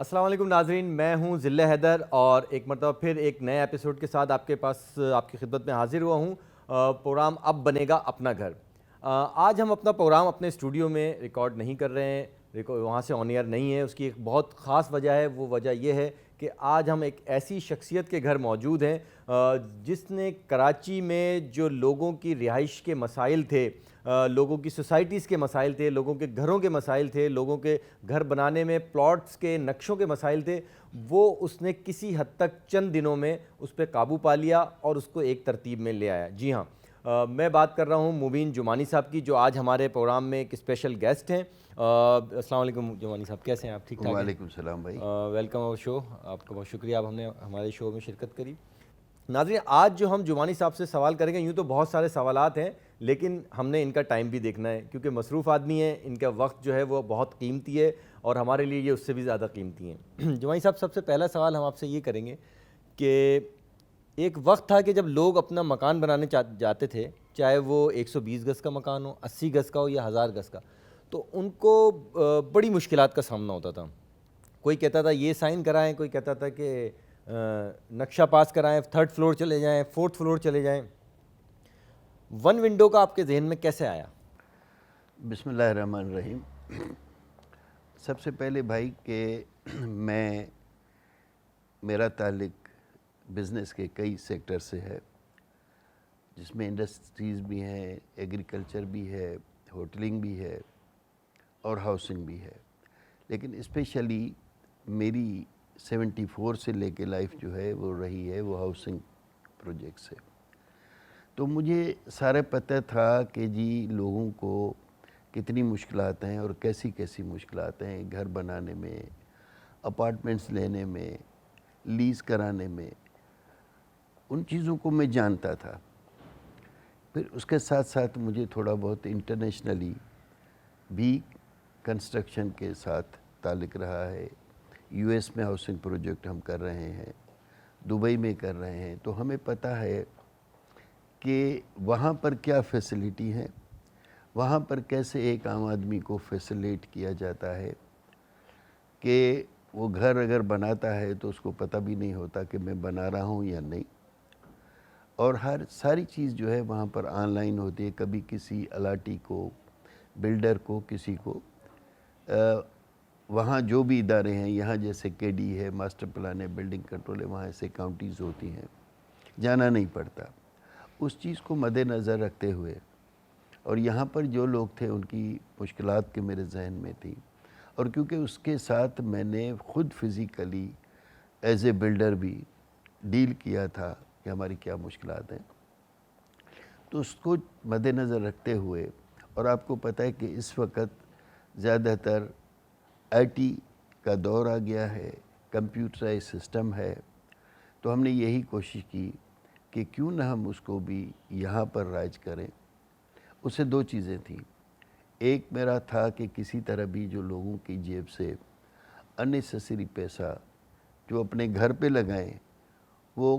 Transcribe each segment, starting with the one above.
السلام علیکم ناظرین، میں ہوں ذلہ حیدر اور ایک مرتبہ پھر ایک نئے ایپیسوڈ کے ساتھ آپ کے پاس آپ کی خدمت میں حاضر ہوا ہوں۔ پروگرام اب بنے گا اپنا گھر۔ آج ہم اپنا پروگرام اپنے اسٹوڈیو میں ریکارڈ نہیں کر رہے ہیں، وہاں سے آن ایئر نہیں ہے۔ اس کی ایک بہت خاص وجہ ہے، وہ وجہ یہ ہے کہ آج ہم ایک ایسی شخصیت کے گھر موجود ہیں جس نے کراچی میں جو لوگوں کی رہائش کے مسائل تھے، لوگوں کی سوسائٹیز کے مسائل تھے، لوگوں کے گھروں کے مسائل تھے، لوگوں کے گھر بنانے میں پلاٹس کے نقشوں کے مسائل تھے، وہ اس نے کسی حد تک چند دنوں میں اس پہ قابو پا لیا اور اس کو ایک ترتیب میں لے آیا۔ جی ہاں، میں بات کر رہا ہوں مبین جمانی صاحب کی، جو آج ہمارے پروگرام میں ایک اسپیشل گیسٹ ہیں۔ السلام علیکم جمانی صاحب، کیسے ہیں آپ؟ ٹھیک ٹھاک ہیں؟ وعلیکم السلام بھائی، ویلکم اور شو، آپ کا بہت شکریہ، آپ نے ہمارے شو میں شرکت کری۔ ناظرین، آج جو ہم جمانی صاحب سے سوال کریں گے، یوں تو بہت سارے سوالات ہیں لیکن ہم نے ان کا ٹائم بھی دیکھنا ہے کیونکہ مصروف آدمی ہیں، ان کا وقت جو ہے وہ بہت قیمتی ہے اور ہمارے لیے یہ اس سے بھی زیادہ قیمتی ہیں۔ جمانی صاحب، سب سے پہلا سوال ہم آپ سے یہ کریں گے کہ ایک وقت تھا کہ جب لوگ اپنا مکان بنانے جاتے تھے، چاہے وہ 120 گز کا مکان ہو، 80 گز کا ہو یا 1000 گز کا، تو ان کو بڑی مشکلات کا سامنا ہوتا تھا۔ کوئی کہتا تھا یہ سائن کرائیں، کوئی کہتا تھا کہ نقشہ پاس کرائیں، 3rd فلور چلے جائیں، 4th فلور چلے جائیں۔ ون ونڈو کا آپ کے ذہن میں کیسے آیا؟ بسم اللہ الرحمن الرحیم۔ سب سے پہلے بھائی کہ میرا تعلق بزنس کے کئی سیکٹر سے ہے، جس میں انڈسٹریز بھی ہیں، ایگریکلچر بھی ہے، ہوٹلنگ بھی ہے اور ہاؤسنگ بھی ہے، لیکن اسپیشلی میری 74 سے لے کے لائف جو ہے وہ رہی ہے وہ ہاؤسنگ پروجیکٹ سے۔ تو مجھے سارا پتہ تھا کہ جی لوگوں کو کتنی مشکلات ہیں اور کیسی کیسی مشکلات ہیں گھر بنانے میں، اپارٹمنٹس لینے میں، لیز کرانے میں، ان چیزوں کو میں جانتا تھا۔ پھر اس کے ساتھ ساتھ مجھے تھوڑا بہت انٹرنیشنلی بھی کنسٹرکشن کے ساتھ تعلق رہا ہے۔ یو ایس میں ہاؤسنگ پروجیکٹ ہم کر رہے ہیں، دبئی میں کر رہے ہیں، تو ہمیں پتہ ہے کہ وہاں پر کیا فیسلٹی ہے، وہاں پر کیسے ایک عام آدمی کو فیسلیٹ کیا جاتا ہے کہ وہ گھر اگر بناتا ہے تو اس کو پتہ بھی نہیں ہوتا کہ میں بنا رہا ہوں یا نہیں، اور ساری چیز جو ہے وہاں پر آن لائن ہوتی ہے۔ کبھی کسی الاٹی کو، بلڈر کو، کسی کو وہاں جو بھی ادارے ہیں، یہاں جیسے کے ڈی ہے، ماسٹر پلان ہے، بلڈنگ کنٹرول ہے، وہاں ایسے کاؤنٹیز ہوتی ہیں، جانا نہیں پڑتا۔ اس چیز کو مد نظر رکھتے ہوئے اور یہاں پر جو لوگ تھے ان کی مشکلات کے میرے ذہن میں تھی، اور کیونکہ اس کے ساتھ میں نے خود فزیکلی ایز اے بلڈر بھی ڈیل کیا تھا کہ ہماری کیا مشکلات ہیں، تو اس کو مد نظر رکھتے ہوئے، اور آپ کو پتہ ہے کہ اس وقت زیادہ تر آئی ٹی کا دور آ گیا ہے، کمپیوٹرائز سسٹم ہے، تو ہم نے یہی کوشش کی کہ کیوں نہ ہم اس کو بھی یہاں پر رائج کریں۔ اس سے دو چیزیں تھیں، ایک میرا تھا کہ کسی طرح بھی جو لوگوں کی جیب سے انیسیسری پیسہ جو اپنے گھر پہ لگائیں، وہ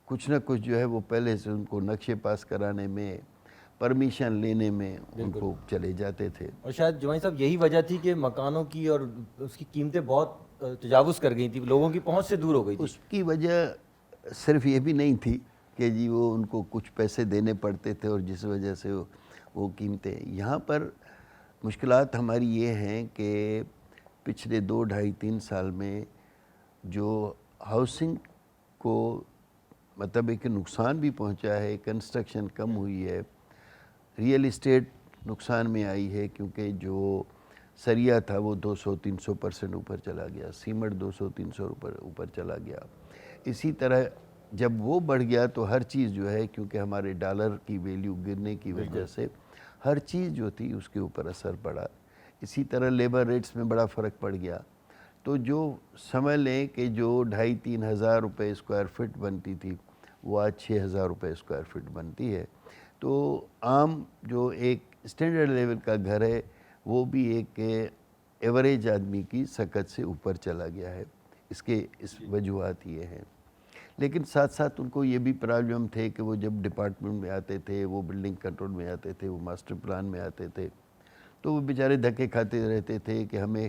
کچھ نہ کچھ جو ہے وہ پہلے سے ان کو نقشے پاس کرانے میں، پرمیشن لینے میں ان کو چلے جاتے تھے۔ اور شاید جمانی صاحب یہی وجہ تھی کہ مکانوں کی اور اس کی قیمتیں بہت تجاوز کر گئی تھیں، لوگوں کی پہنچ سے دور ہو گئی تھی۔ اس کی وجہ صرف یہ بھی نہیں تھی کہ جی وہ ان کو کچھ پیسے دینے پڑتے تھے اور جس وجہ سے وہ قیمتیں، یہاں پر مشکلات ہماری یہ ہیں کہ پچھلے 2 ڈھائی 3 سال میں جو ہاؤسنگ کو مطلب ایک نقصان بھی پہنچا ہے، کنسٹرکشن کم ہوئی ہے، ریئل اسٹیٹ نقصان میں آئی ہے، کیونکہ جو سریا تھا وہ 200-300% اوپر چلا گیا، سیمنٹ 200-300 اوپر چلا گیا۔ اسی طرح جب وہ بڑھ گیا تو ہر چیز جو ہے، کیونکہ ہمارے ڈالر کی ویلیو گرنے کی وجہ سے ہر چیز جو تھی اس کے اوپر اثر پڑا۔ اسی طرح لیبر ریٹس میں بڑا فرق پڑ گیا، تو جو سمجھ لیں کہ جو 2,500-3 ہزار روپے اسکوائر فٹ بنتی تھی وہ آج 6,000 روپے اسکوائر فٹ بنتی ہے۔ تو عام جو ایک اسٹینڈرڈ لیول کا گھر ہے وہ بھی ایک ایوریج آدمی کی سکت سے اوپر چلا گیا ہے۔ اس وجوہات یہ ہیں، لیکن ساتھ ساتھ ان کو یہ بھی پرابلم تھے کہ وہ جب ڈپارٹمنٹ میں آتے تھے، وہ بلڈنگ کنٹرول میں آتے تھے، وہ ماسٹر پلان میں آتے تھے، تو وہ بیچارے دھکے کھاتے رہتے تھے کہ ہمیں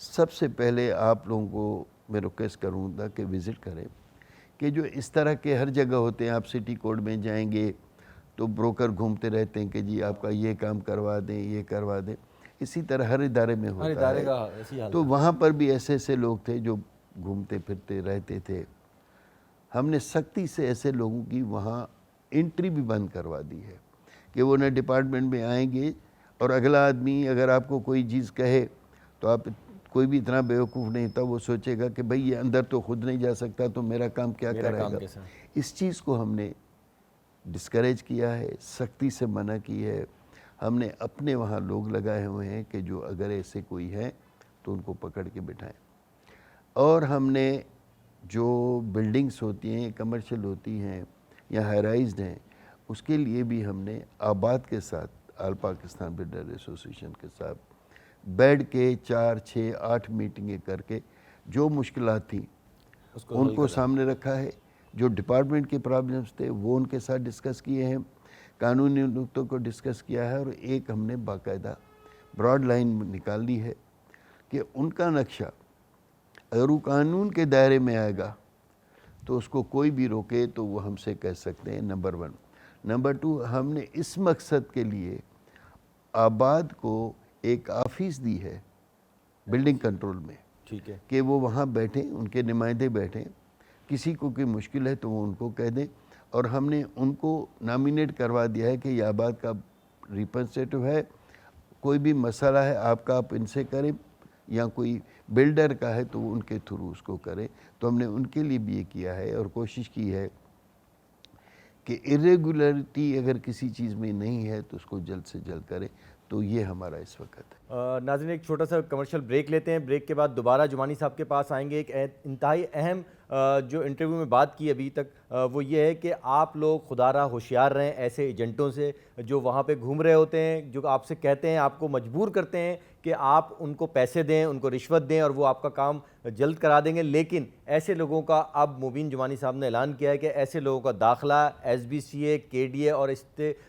سب سے پہلے آپ لوگوں کو میں ریکویسٹ کروں گا کہ وزٹ کریں، کہ جو اس طرح کے ہر جگہ ہوتے ہیں، آپ سٹی کوڈ میں جائیں گے تو بروکر گھومتے رہتے ہیں کہ جی آپ کا یہ کام کروا دیں، یہ کروا دیں، اسی طرح ہر ادارے میں ہر ہوتا ادارے ہے. کا ایسی حال تو وہاں پر بھی ایسے ایسے لوگ تھے جو گھومتے پھرتے رہتے تھے. ہم نے سختی سے ایسے لوگوں کی وہاں انٹری بھی بند کروا دی ہے کہ وہ نہ ڈپارٹمنٹ میں آئیں گے، اور اگلا آدمی اگر آپ کو کوئی چیز کہے تو آپ کوئی بھی اتنا بیوقوف نہیں تھا، وہ سوچے گا کہ بھئی یہ اندر تو خود نہیں جا سکتا تو میرا کام کیا میرا کرے کام گا. کیسا؟ اس چیز کو ہم نے ڈسکریج کیا ہے، سختی سے منع کی ہے. ہم نے اپنے وہاں لوگ لگائے ہوئے ہیں کہ جو اگر ایسے کوئی ہے تو ان کو پکڑ کے بٹھائیں. اور ہم نے جو بلڈنگز ہوتی ہیں، کمرشل ہوتی ہیں یا ہائی رائزڈ ہیں، اس کے لیے بھی ہم نے آباد کے ساتھ، آل پاکستان بلڈر ایسوسیشن کے ساتھ بیٹھ کے 4 6 8 میٹنگیں کر کے جو مشکلات تھیں اس کو ان حل کو کریں. سامنے رکھا ہے. جو ڈپارٹمنٹ کے پرابلمز تھے وہ ان کے ساتھ ڈسکس کیے ہیں، قانونی نقطوں کو ڈسکس کیا ہے، اور ایک ہم نے باقاعدہ براڈ لائن نکال لی ہے کہ ان کا نقشہ اگر وہ قانون کے دائرے میں آئے گا تو اس کو کوئی بھی روکے تو وہ ہم سے کہہ سکتے ہیں. نمبر 1. نمبر 2، ہم نے اس مقصد کے لیے آباد کو ایک آفس دی ہے بلڈنگ کنٹرول میں، ٹھیک ہے. کہ وہ وہاں بیٹھیں، ان کے نمائندے بیٹھیں، کسی کو کوئی مشکل ہے تو وہ ان کو کہہ دیں. اور ہم نے ان کو نامینیٹ کروا دیا ہے کہ یہ آباد کا ریپرزنٹیٹیو ہے، کوئی بھی مسئلہ ہے آپ کا آپ ان سے کریں، یا کوئی بلڈر کا ہے تو وہ ان کے تھرو اس کو کریں. تو ہم نے ان کے لیے بھی یہ کیا ہے اور کوشش کی ہے کہ irregularity اگر کسی چیز میں نہیں ہے تو اس کو جلد سے جلد کریں. تو یہ ہمارا اس وقت ہے. ناظرین ایک چھوٹا سا کمرشل بریک لیتے ہیں. بریک کے بعد دوبارہ جمانی صاحب کے پاس آئیں گے. ایک انتہائی اہم جو انٹرویو میں بات کی ابھی تک وہ یہ ہے کہ آپ لوگ خدا را ہوشیار رہیں ایسے ایجنٹوں سے جو وہاں پہ گھوم رہے ہوتے ہیں، جو آپ سے کہتے ہیں، آپ کو مجبور کرتے ہیں کہ آپ ان کو پیسے دیں، ان کو رشوت دیں اور وہ آپ کا کام جلد کرا دیں گے. لیکن ایسے لوگوں کا اب مبین جمانی صاحب نے اعلان کیا ہے کہ ایسے لوگوں کا داخلہ SBCA KDA اور اس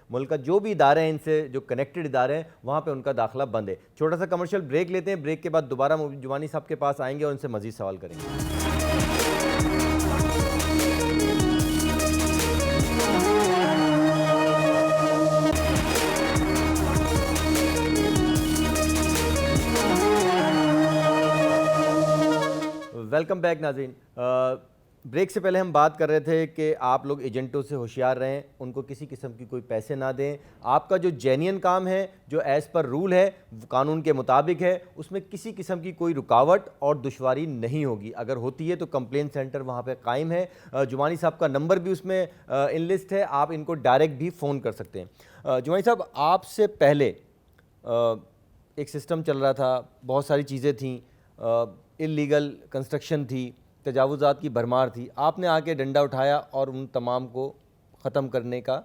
ملک کا جو بھی ادارے ہیں ان سے جو کنیکٹڈ ادارے ہیں وہاں پہ ان کا داخلہ بند ہے. چھوٹا سا کمرشل بریک لیتے ہیں. بریک کے بعد دوبارہ مبین جمانی صاحب کے پاس آئیں گے اور ان سے مزید سوال کریں گے. ویلکم بیک ناظرین. بریک سے پہلے ہم بات کر رہے تھے کہ آپ لوگ ایجنٹوں سے ہوشیار رہیں، ان کو کسی قسم کی کوئی پیسے نہ دیں. آپ کا جو جینین کام ہے، جو ایز پر رول ہے، قانون کے مطابق ہے، اس میں کسی قسم کی کوئی رکاوٹ اور دشواری نہیں ہوگی. اگر ہوتی ہے تو کمپلین سینٹر وہاں پہ قائم ہے. جمانی صاحب کا نمبر بھی اس میں ان لسٹ ہے، آپ ان کو ڈائریکٹ بھی فون کر سکتے ہیں. جمانی صاحب آپ سے پہلے ایک سسٹم چل رہا تھا، بہت ساری چیزیں تھیں، اللیگل کنسٹرکشن تھی، تجاوزات کی بھرمار تھی. آپ نے آ کے ڈنڈا اٹھایا اور ان تمام کو ختم کرنے کا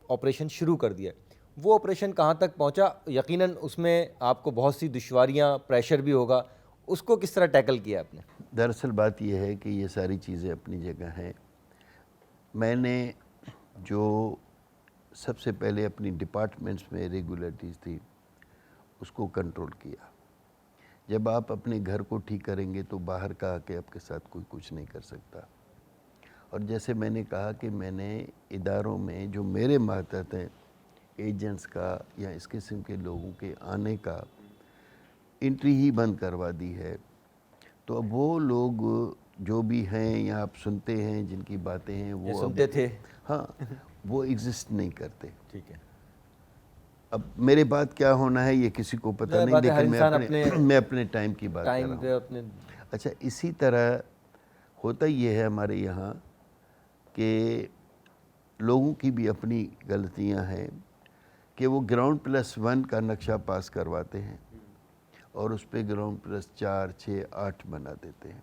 آپریشن شروع کر دیا. وہ آپریشن کہاں تک پہنچا؟ یقیناً اس میں آپ کو بہت سی دشواریاں، پریشر بھی ہوگا. اس کو کس طرح ٹیکل کیا آپ نے؟ دراصل بات یہ ہے کہ یہ ساری چیزیں اپنی جگہ ہیں. میں نے جو سب سے پہلے اپنی ڈپارٹمنٹس میں ریگولیٹریز تھی اس کو کنٹرول کیا. جب آپ اپنے گھر کو ٹھیک کریں گے تو باہر کا آ کے آپ کے ساتھ کوئی کچھ نہیں کر سکتا. اور جیسے میں نے کہا کہ میں نے اداروں میں جو میرے ماتحت ہیں ایجنٹس کا یا اس قسم کے لوگوں کے آنے کا انٹری ہی بند کروا دی ہے. تو اب وہ لوگ جو بھی ہیں یا آپ سنتے ہیں جن کی باتیں ہیں وہ سنتے تھے، ہاں وہ ایگزسٹ نہیں کرتے. ٹھیک ہے. اب میرے بات کیا ہونا ہے یہ کسی کو پتہ نہیں، لیکن میں اپنے ٹائم کی بات کر رہا ہوں. اچھا، اسی طرح ہوتا یہ ہے ہمارے یہاں کہ لوگوں کی بھی اپنی غلطیاں ہیں کہ وہ گراؤنڈ+1 کا نقشہ پاس کرواتے ہیں اور اس پہ گراؤنڈ+4 6 8 بنا دیتے ہیں.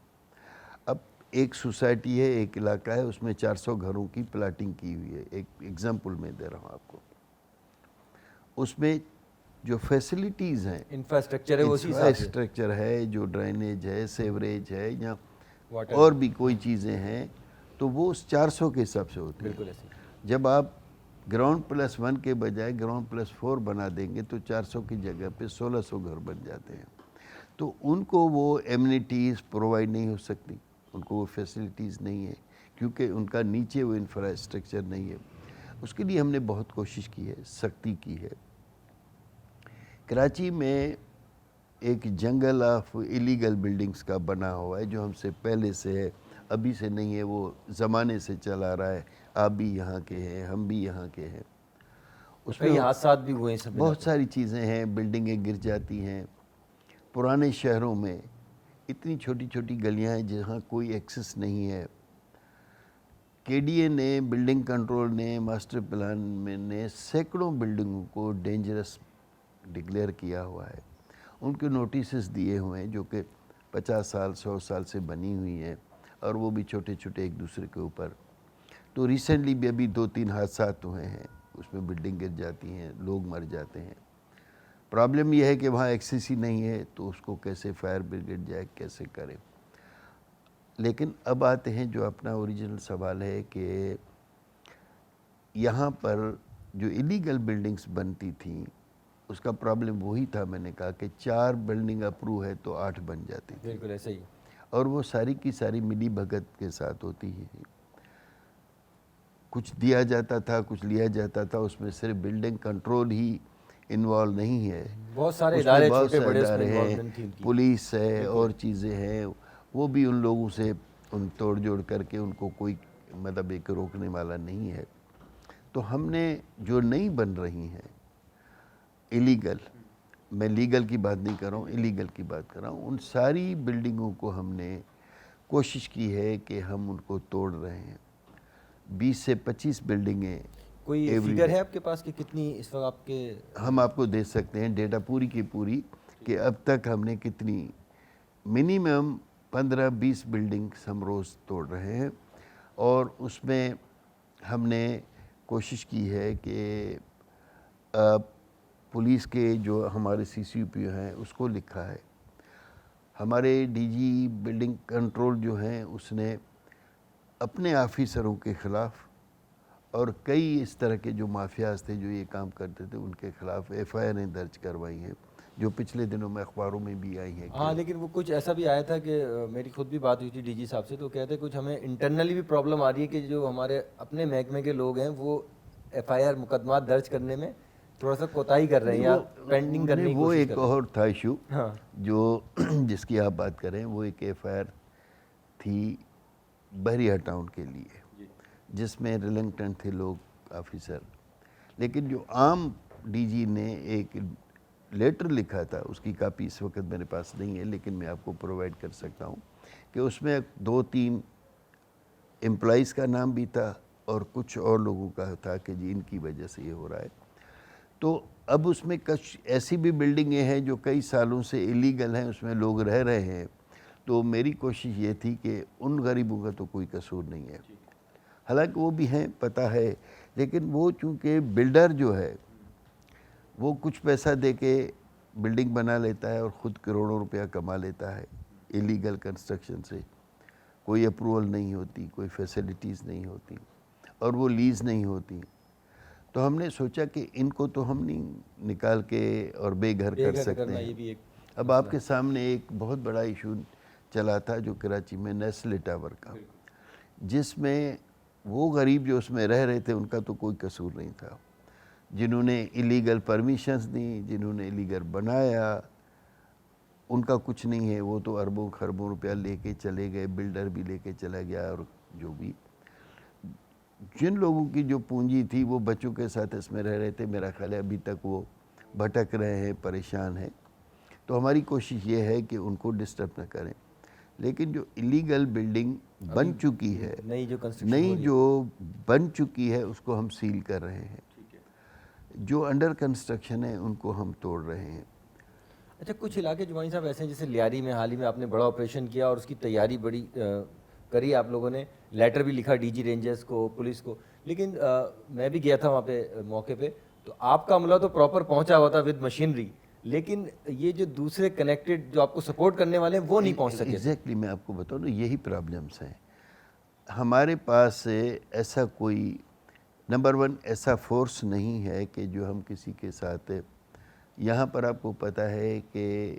اب ایک سوسائٹی ہے، ایک علاقہ ہے، اس میں 400 گھروں کی پلاٹنگ کی ہوئی ہے. ایک ایگزامپل میں دے رہا ہوں آپ کو. اس میں جو فیسلٹیز ہیں، انفراسٹرکچر ہے، وہ اسی حساب سے انفراسٹرکچر ہے، جو ڈرینیج ہے، سیوریج ہے یا اور بھی کوئی چیزیں ہیں، تو وہ اس 400 کے حساب سے ہوتی ہیں. بالکل ایسے. جب آپ گراؤنڈ+1 کے بجائے گراؤنڈ+4 بنا دیں گے تو 400 کی جگہ پہ 1600 گھر بن جاتے ہیں. تو ان کو وہ ایمنیٹیز پرووائڈ نہیں ہو سکتی، ان کو وہ فیسلٹیز نہیں ہے کیونکہ ان کا نیچے وہ انفراسٹرکچر نہیں ہے. اس کے لیے ہم نے بہت کوشش کی ہے، سختی کی ہے. کراچی میں ایک جنگل آف ایلیگل بلڈنگز کا بنا ہوا ہے جو ہم سے پہلے سے ہے، ابھی سے نہیں ہے، وہ زمانے سے چلا رہا ہے. آپ بھی یہاں کے ہیں، ہم بھی یہاں کے ہیں. اس میں کئی حادثات بھی ہوئے ہیں سب بنا بہت ساری چیزیں ہیں، بلڈنگیں گر جاتی ہیں. پرانے شہروں میں اتنی چھوٹی چھوٹی گلیاں ہیں جہاں کوئی ایکسس نہیں ہے. کے ڈی اے نے، بلڈنگ کنٹرول نے، ماسٹر پلان میں نے سینکڑوں بلڈنگوں کو ڈینجرس ڈکلیئر کیا ہوا ہے. ان کے نوٹیسز دیے ہوئے ہیں جو کہ 50 سال 100 سال سے بنی ہوئی ہیں اور وہ بھی چھوٹے چھوٹے ایک دوسرے کے اوپر. تو ریسنٹلی بھی ابھی 2-3 حادثات ہوئے ہیں، اس میں بلڈنگ گر جاتی ہیں، لوگ مر جاتے ہیں. پرابلم یہ ہے کہ وہاں ایکسیس ہی نہیں ہے تو اس کو کیسے فائر بریگیڈ جائے، کیسے کرے. لیکن اب آتے ہیں جو اپنا اوریجنل سوال ہے کہ یہاں پر جو ایلیگل بلڈنگز بنتی تھیں اس کا پرابلم وہی تھا. میں نے کہا کہ 4 بلڈنگ اپروو ہے تو 8 بن جاتی تھی، بالکل ایسا ہی. اور وہ ساری کی ساری ملی بھگت کے ساتھ ہوتی ہی. کچھ دیا جاتا تھا، کچھ لیا جاتا تھا. اس میں صرف بلڈنگ کنٹرول ہی انوالو نہیں ہے، بہت سارے اس میں ادارے بہت چھوٹے سے بڑے اس میں ادارے ہیں، انوالومنٹ تھی ان کی. پولیس ہے اور چیزیں ہیں. وہ بھی ان لوگوں سے ان توڑ جوڑ کر کے ان کو کوئی مطلب ایک روکنے والا نہیں ہے. تو ہم نے جو نہیں بن رہی ہیں ایلیگل، میں لیگل کی بات نہیں کر رہا ہوں، ایلیگل کی بات کر رہا ہوں، ان ساری بلڈنگوں کو ہم نے کوشش کی ہے کہ ہم ان کو توڑ رہے ہیں. 20 سے 25 بلڈنگیں کوئی ایوری فگر ڈے. ہے آپ کے پاس کہ کتنی اس وقت آپ کے؟ ہم آپ کو دے سکتے ہیں ڈیٹا پوری کی پوری کہ اب تک ہم نے کتنی، منیمم 15-20 بلڈنگز ہم روز توڑ رہے ہیں. اور اس میں ہم نے کوشش کی ہے کہ پولیس کے جو ہمارے سی سی پی او ہیں اس کو لکھا ہے. ہمارے ڈی جی بلڈنگ کنٹرول جو ہیں اس نے اپنے آفیسروں کے خلاف اور کئی اس طرح کے جو مافیاز تھے جو یہ کام کرتے تھے ان کے خلاف ایف آئی آریں درج کروائی ہیں جو پچھلے دنوں میں اخباروں میں بھی آئی ہیں. ہاں لیکن وہ کچھ ایسا بھی آیا تھا کہ میری خود بھی بات ہوئی تھی ڈی جی صاحب سے، تو کہتے کچھ ہمیں انٹرنلی بھی پرابلم آ رہی ہے کہ جو ہمارے اپنے محکمے کے لوگ ہیں وہ ایف آئی آر مقدمات درج کرنے میں تھوڑا سا کوتاہی کر رہے ہیں یا پینڈنگ کرنے کی وہ کوشش ایک کر رہے ہیں. اور تھا ایشو ہاں جو جس کی آپ بات کریں، وہ ایک ایف آئی آر تھی بحریہ ٹاؤن کے لیے جس میں ریلنگٹن تھے لوگ آفیسر. لیکن جو عام ڈی جی نے ایک لیٹر لکھا تھا، اس کی کاپی اس وقت میرے پاس نہیں ہے لیکن میں آپ کو پرووائڈ کر سکتا ہوں، کہ اس میں 2-3 امپلائیز کا نام بھی تھا اور کچھ اور لوگوں کا تھا کہ جی ان کی وجہ سے یہ ہو رہا ہے. تو اب اس میں کچھ ایسی بھی بلڈنگیں ہیں جو کئی سالوں سے ایلیگل ہیں، اس میں لوگ رہ رہے ہیں. تو میری کوشش یہ تھی کہ ان غریبوں کا تو کوئی قصور نہیں ہے، حالانکہ وہ بھی ہیں پتہ ہے، لیکن وہ چونکہ بلڈر جو ہے وہ کچھ پیسہ دے کے بلڈنگ بنا لیتا ہے اور خود کروڑوں روپیہ کما لیتا ہے ایلیگل کنسٹرکشن سے. کوئی اپروول نہیں ہوتی، کوئی فیسلٹیز نہیں ہوتی اور وہ لیز نہیں ہوتی. تو ہم نے سوچا کہ ان کو تو ہم نہیں نکال کے اور بے گھر کر سکتے کرنا ہیں. یہ بھی ایک اب آپ کے سامنے ایک بہت بڑا ایشو چلا تھا جو کراچی میں نیسلے ٹاور کا، جس میں وہ غریب جو اس میں رہ رہے تھے ان کا تو کوئی قصور نہیں تھا. جنہوں نے ایلیگل پرمیشنز دیں، جنہوں نے ایلیگل بنایا، ان کا کچھ نہیں ہے. وہ تو اربوں خربوں روپیہ لے کے چلے گئے، بلڈر بھی لے کے چلا گیا. اور جو بھی جن لوگوں کی جو پونجی تھی وہ بچوں کے ساتھ اس میں رہ رہے تھے، میرا خیال ہے ابھی تک وہ بھٹک رہے ہیں، پریشان ہیں. تو ہماری کوشش یہ ہے کہ ان کو ڈسٹرب نہ کریں. لیکن جو ایلیگل بلڈنگ بن چکی ہے، نئی جو بن چکی ہے اس کو ہم سیل کر رہے ہیں. جو انڈر کنسٹرکشن ہے ان کو ہم توڑ رہے ہیں. اچھا کچھ علاقے جمانی صاحب ایسے ہیں جیسے لیاری میں حال ہی میں آپ نے بڑا آپریشن کیا اور اس کی تیاری بڑی کری آپ لوگوں نے، لیٹر بھی لکھا ڈی جی رینجرز کو، پولیس کو. لیکن میں بھی گیا تھا وہاں پہ موقع پہ، تو آپ کا عملہ تو پراپر پہنچا ہوا تھا ود مشینری، لیکن یہ جو دوسرے کنیکٹڈ جو آپ کو سپورٹ کرنے والے ہیں وہ نہیں پہنچ سکے. ایگزیکٹلی میں آپ کو بتاؤں نا، یہی پرابلمس ہیں ہمارے پاس. ایسا کوئی نمبر 1 ایسا فورس نہیں ہے کہ جو ہم کسی کے ساتھ، یہاں پر آپ کو پتہ ہے کہ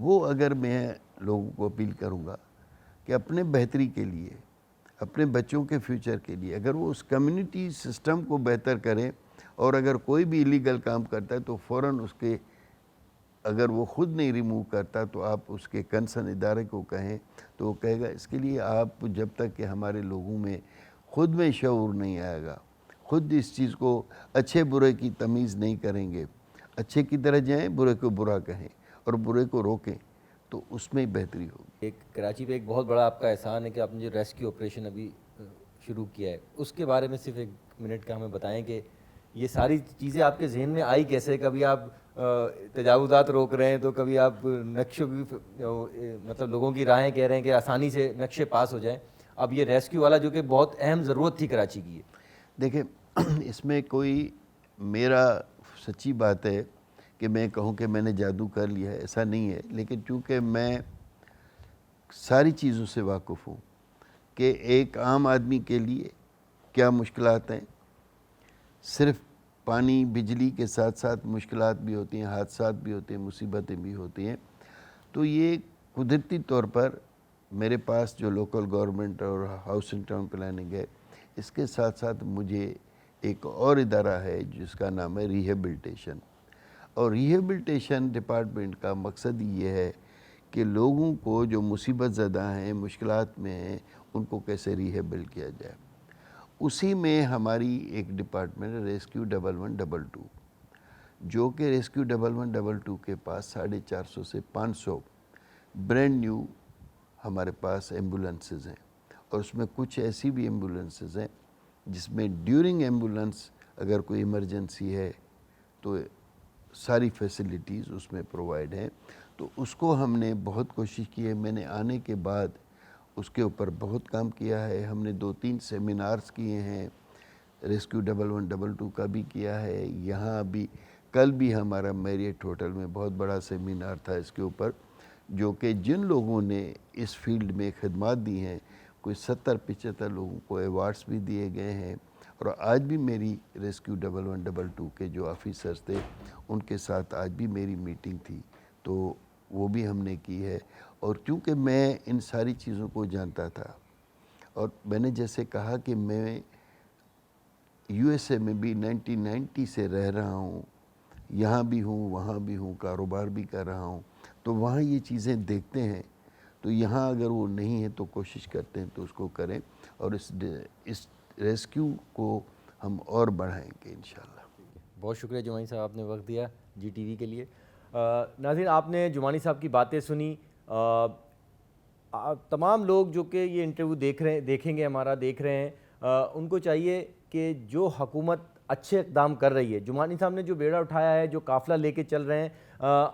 وہ اگر میں لوگوں کو اپیل کروں گا کہ اپنے بہتری کے لیے، اپنے بچوں کے فیوچر کے لیے اگر وہ اس کمیونٹی سسٹم کو بہتر کریں، اور اگر کوئی بھی ایلیگل کام کرتا ہے تو فوراً اس کے، اگر وہ خود نہیں ریموو کرتا تو آپ اس کے کنسرن ادارے کو کہیں تو وہ کہے گا اس کے لیے آپ جب تک کہ ہمارے لوگوں میں خود میں شعور نہیں آئے گا، خود اس چیز کو اچھے برے کی تمیز نہیں کریں گے، اچھے کی طرح جائیں، برے کو برا کہیں اور برے کو روکیں، تو اس میں بہتری ہوگی۔ ایک کراچی پہ ایک بہت بڑا آپ کا احسان ہے کہ آپ نے جو ریسکیو آپریشن ابھی شروع کیا ہے، اس کے بارے میں صرف 1 منٹ کا ہمیں بتائیں کہ یہ ساری چیزیں آپ کے ذہن میں آئی کیسے؟ کبھی آپ تجاوزات روک رہے ہیں تو کبھی آپ نقشوں کی مطلب لوگوں کی راہیں کہہ رہے ہیں کہ آسانی سے نقشے پاس ہو جائیں، اب یہ ریسکیو والا جو کہ بہت اہم ضرورت تھی کراچی کی ہے۔ دیکھیں اس میں کوئی میرا سچی بات ہے کہ میں کہوں کہ میں نے جادو کر لیا ہے، ایسا نہیں ہے، لیکن چونکہ میں ساری چیزوں سے واقف ہوں کہ ایک عام آدمی کے لیے کیا مشکلات ہیں، صرف پانی بجلی کے ساتھ ساتھ مشکلات بھی ہوتی ہیں، حادثات بھی ہوتے ہیں، مصیبتیں بھی ہوتی ہیں، تو یہ قدرتی طور پر میرے پاس جو لوکل گورنمنٹ اور ہاؤسنگ ٹاؤن پلاننگ ہے، اس کے ساتھ ساتھ مجھے ایک اور ادارہ ہے جس کا نام ہے ریہیبلٹیشن، اور ریہیبلٹیشن ڈپارٹمنٹ کا مقصد یہ ہے کہ لوگوں کو جو مصیبت زدہ ہیں، مشکلات میں ہیں، ان کو کیسے ریہیبل کیا جائے۔ اسی میں ہماری ایک ڈپارٹمنٹ ہے ریسکیو 1122، جو کہ ریسکیو 1122 کے پاس 450 سے 500 برینڈ نیو ہمارے پاس ایمبولنسز ہیں، اور اس میں کچھ ایسی بھی ایمبولنسز ہیں جس میں ڈیورنگ ایمبولنس اگر کوئی ایمرجنسی ہے تو ساری فیسلٹیز اس میں پرووائڈ ہیں، تو اس کو ہم نے بہت کوشش کی ہے۔ میں نے آنے کے بعد اس کے اوپر بہت کام کیا ہے، ہم نے 2-3 سیمینارز کیے ہیں، ریسکیو 1122 کا بھی کیا ہے، یہاں ابھی کل بھی ہمارا میریٹ ہوٹل میں بہت بڑا سیمینار تھا اس کے اوپر، جو کہ جن لوگوں نے اس فیلڈ میں خدمات دی ہیں، کوئی 70-75 لوگوں کو ایوارڈز بھی دیے گئے ہیں، اور آج بھی میری ریسکیو 1122 کے جو آفیسرز تھے ان کے ساتھ آج بھی میری میٹنگ تھی، تو وہ بھی ہم نے کی ہے۔ اور چونکہ میں ان ساری چیزوں کو جانتا تھا، اور میں نے جیسے کہا کہ میں یو ایس اے میں بھی 1990 سے رہ رہا ہوں، یہاں بھی ہوں وہاں بھی ہوں، کاروبار بھی کر رہا ہوں، تو وہاں یہ چیزیں دیکھتے ہیں، تو یہاں اگر وہ نہیں ہے تو کوشش کرتے ہیں تو اس کو کریں، اور اس ریسکیو کو ہم اور بڑھائیں گے انشاءاللہ۔ بہت شکریہ جمانی صاحب، آپ نے وقت دیا جی ٹی وی کے لیے۔ ناظرین، آپ نے جمانی صاحب کی باتیں سنی۔ تمام لوگ جو کہ یہ انٹرویو دیکھیں گے، ہمارا دیکھ رہے ہیں، ان کو چاہیے کہ جو حکومت اچھے اقدام کر رہی ہے، جمانی صاحب نے جو بیڑا اٹھایا ہے، جو قافلہ لے کے چل رہے ہیں،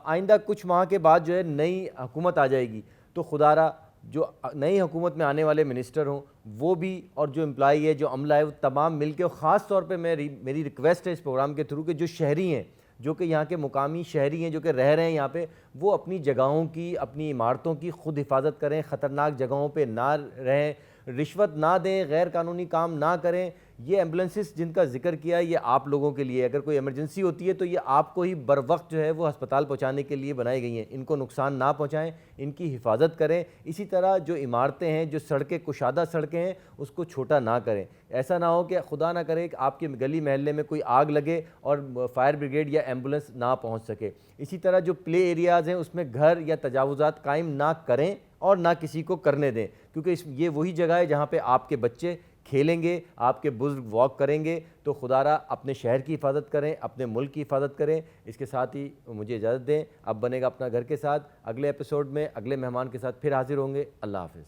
آئندہ کچھ ماہ کے بعد جو ہے نئی حکومت آ جائے گی، تو خدا را جو نئی حکومت میں آنے والے منسٹر ہوں وہ بھی، اور جو امپلائی ہے، جو عملہ ہے، وہ تمام مل کے، اور خاص طور پہ میری ریکویسٹ ہے اس پروگرام کے تھرو کہ جو شہری ہیں، جو کہ یہاں کے مقامی شہری ہیں، جو کہ رہ رہے ہیں یہاں پہ، وہ اپنی جگہوں کی، اپنی عمارتوں کی خود حفاظت کریں، خطرناک جگہوں پہ نہ رہیں، رشوت نہ دیں، غیر قانونی کام نہ کریں۔ یہ ایمبولنسز جن کا ذکر کیا، یہ آپ لوگوں کے لیے، اگر کوئی ایمرجنسی ہوتی ہے تو یہ آپ کو ہی بر وقت جو ہے وہ ہسپتال پہنچانے کے لیے بنائی گئی ہیں، ان کو نقصان نہ پہنچائیں، ان کی حفاظت کریں۔ اسی طرح جو عمارتیں ہیں، جو سڑکیں، کشادہ سڑکیں ہیں، اس کو چھوٹا نہ کریں۔ ایسا نہ ہو کہ خدا نہ کرے کہ آپ کے گلی محلے میں کوئی آگ لگے اور فائر بریگیڈ یا ایمبولنس نہ پہنچ سکے۔ اسی طرح جو پلے ایریاز ہیں اس میں گھر یا تجاوزات قائم نہ کریں اور نہ کسی کو کرنے دیں، کیونکہ یہ وہی جگہ ہے جہاں پہ آپ کے بچے کھیلیں گے، آپ کے بزرگ واک کریں گے۔ تو خدا را اپنے شہر کی حفاظت کریں، اپنے ملک کی حفاظت کریں۔ اس کے ساتھ ہی مجھے اجازت دیں، اب بنے گا اپنا گھر کے ساتھ، اگلے ایپیسوڈ میں اگلے مہمان کے ساتھ پھر حاضر ہوں گے۔ اللہ حافظ۔